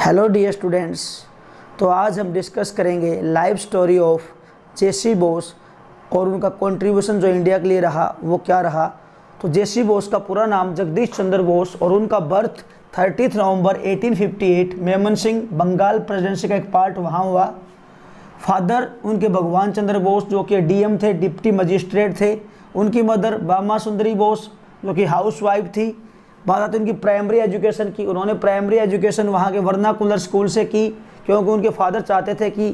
Hello dear students. तो आज हम डिस्कस करेंगे लाइफ स्टोरी ऑफ जेसी बोस और उनका कंट्रीब्यूशन जो इंडिया के लिए रहा वो क्या रहा। तो जेसी बोस का पूरा नाम जगदीश चंद्र बोस और उनका बर्थ 30 नवंबर 1858 मेमनसिंह बंगाल प्रेसिडेंसी का एक पार्ट वहाँ हुआ। फादर उनके भगवान चंद्र बोस जो कि डीएम थे, डिप्टी मजिस्ट्रेट थे। उनकी मदर बामा सुंदरी बोस जो कि हाउसवाइफ थी। बात आती है उनकी प्राइमरी एजुकेशन की। उन्होंने प्राइमरी एजुकेशन वहाँ के वर्नाकुलर स्कूल से की, क्योंकि उनके फादर चाहते थे कि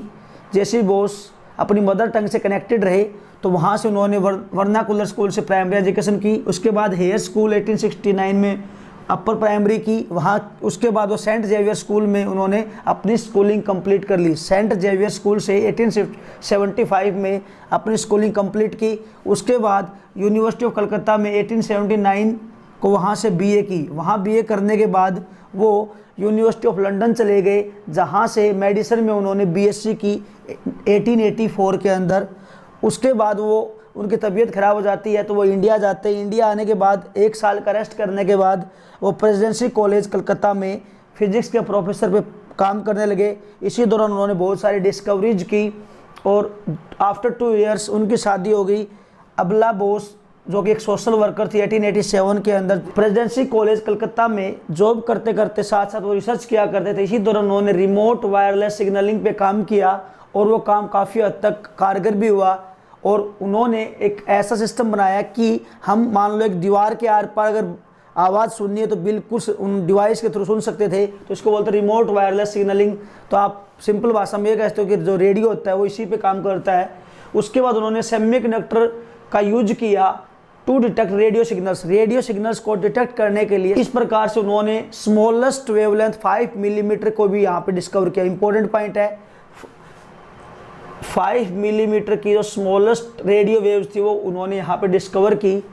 जेसी बोस अपनी मदर टंग से कनेक्टेड रहे, तो वहाँ से उन्होंने वर्नाकुलर स्कूल से प्राइमरी एजुकेशन की। उसके बाद हेयर स्कूल 1869 में अपर प्राइमरी की वहाँ। उसके बाद वो सेंट जेवियर स्कूल में उन्होंने अपनी स्कूलिंग कंप्लीट कर ली। सेंट जेवियर स्कूल से 1875 में अपनी स्कूलिंग कंप्लीट की। उसके बाद यूनिवर्सिटी ऑफ कलकत्ता में 1879 को वहाँ से बीए की। वहाँ बीए करने के बाद वो यूनिवर्सिटी ऑफ लंदन चले गए, जहाँ से मेडिसिन में उन्होंने बीएससी की 1884 के अंदर। उसके बाद वो उनकी तबीयत ख़राब हो जाती है तो वो इंडिया जाते हैं। इंडिया आने के बाद 1 साल का रेस्ट करने के बाद वो प्रेसिडेंसी कॉलेज कलकत्ता में फिजिक्स के प्रोफेसर पे काम करने लगे। इसी दौरान उन्होंने बहुत सारी डिस्कवरीज की और आफ्टर 2 इयर्स उनकी शादी हो गई। अबला बोस जो कि एक सोशल वर्कर थी 1887 के अंदर। प्रेसिडेंसी कॉलेज कलकत्ता में जॉब करते करते साथ साथ वो रिसर्च किया करते थे। इसी दौरान उन्होंने रिमोट वायरलेस सिग्नलिंग पे काम किया और वो काम काफ़ी हद तक कारगर भी हुआ। और उन्होंने एक ऐसा सिस्टम बनाया कि हम मान लो एक दीवार के आर पार अगर आवाज़ सुननी है तो बिल्कुल उन डिवाइस के थ्रू सुन सकते थे। तो इसको बोलते हैं रिमोट वायरलेस सिग्नलिंग। तो आप सिंपल भाषा में ये कहते हो कि जो रेडियो होता है वो इसी पे काम करता है। उसके बाद उन्होंने सेमीकंडक्टर का यूज किया टू डिटेक्ट रेडियो सिग्नल्स को डिटेक्ट करने के लिए। इस प्रकार से उन्होंने स्मॉलेस्ट वेवलेंथ 5 मिलीमीटर को भी यहाँ पे डिस्कवर किया। इंपॉर्टेंट पॉइंट है, 5 मिलीमीटर की जो स्मॉलेस्ट रेडियो वेव्स थी वो उन्होंने यहाँ पे डिस्कवर की।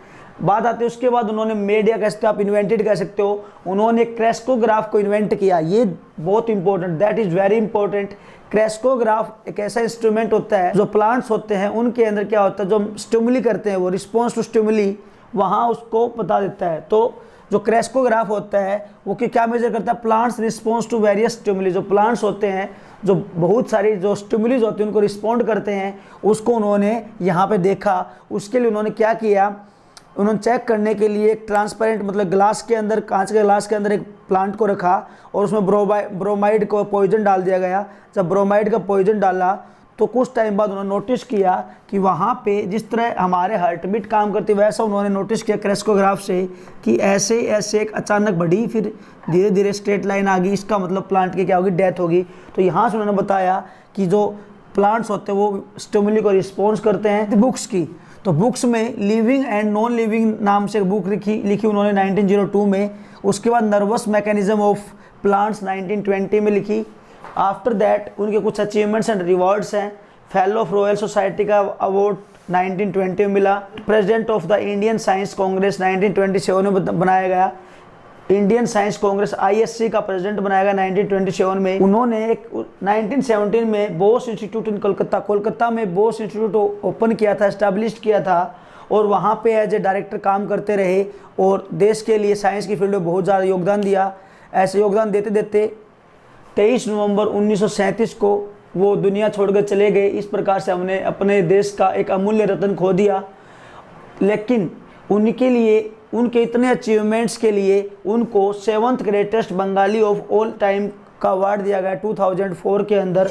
बात आती है उसके बाद उन्होंने मीडिया कह सकते हो, आप इन्वेंटेड कह सकते हो। उन्होंने क्रेस्कोग्राफ को इन्वेंट किया। ये बहुत important, that is very important. Crescograph एक ऐसा इंस्ट्रूमेंट होता है जो प्लांट्स होते हैं उनके अंदर क्या होता है, जो स्टिमुली करते हैं वो रिस्पॉन्स टू स्टिमुली वहाँ उसको बता देता है। तो जो क्रेस्कोग्राफ होता है वो क्या मेजर करता है, plants response to various stimuli. जो प्लांट्स होते हैं जो बहुत सारी जो स्टिमुलीज होते हैं उनको रिस्पॉन्ड करते हैं, उसको उन्होंने यहाँ पे देखा। उसके लिए उन्होंने क्या किया, उन्होंने चेक करने के लिए एक ट्रांसपेरेंट मतलब ग्लास के अंदर, कांच के ग्लास के अंदर एक प्लांट को रखा और उसमें ब्रोमाइड को पॉइजन डाल दिया गया। जब ब्रोमाइड का पॉइजन डाला तो कुछ टाइम बाद उन्होंने नोटिस किया कि वहाँ पे जिस तरह हमारे हार्ट बीट काम करती है वैसा उन्होंने नोटिस किया क्रेस्कोग्राफ से कि ऐसे ऐसे एक अचानक बढ़ी फिर धीरे धीरे स्ट्रेट लाइन आ गई। इसका मतलब प्लांट की क्या होगी, डेथ होगी। तो यहाँ से उन्होंने बताया कि जो प्लांट्स होते हैं वो स्टिमुली को रिस्पॉन्स करते हैं। बुक्स की तो बुक्स में लिविंग एंड नॉन लिविंग नाम से बुक लिखी उन्होंने 1902 में। उसके बाद नर्वस मैकेनिज्म ऑफ प्लांट्स 1920 में लिखी। आफ्टर दैट उनके कुछ अचीवमेंट्स एंड रिवॉर्ड्स हैं। फेलो ऑफ रॉयल सोसाइटी का अवार्ड 1920 में मिला। President of the Indian science Congress 1927 में बनाया गया। इंडियन साइंस कांग्रेस ISC का प्रेसिडेंट बनाया गया 1927 में। उन्होंने एक 1917 में बोस इंस्टीट्यूट इन कोलकाता में बोस इंस्टीट्यूट ओपन किया था, एस्टैब्लिश किया था और वहाँ पे एज ए डायरेक्टर काम करते रहे और देश के लिए साइंस की फील्ड में बहुत ज़्यादा योगदान दिया। ऐसे योगदान देते देते 23 नवंबर 1937 को वो दुनिया छोड़कर चले गए। इस प्रकार से हमने अपने देश का एक अमूल्य रत्न खो दिया। लेकिन उनके लिए, उनके इतने अचीवमेंट्स के लिए उनको 7th greatest Bengali of all time का अवार्ड दिया गया 2004 के अंदर।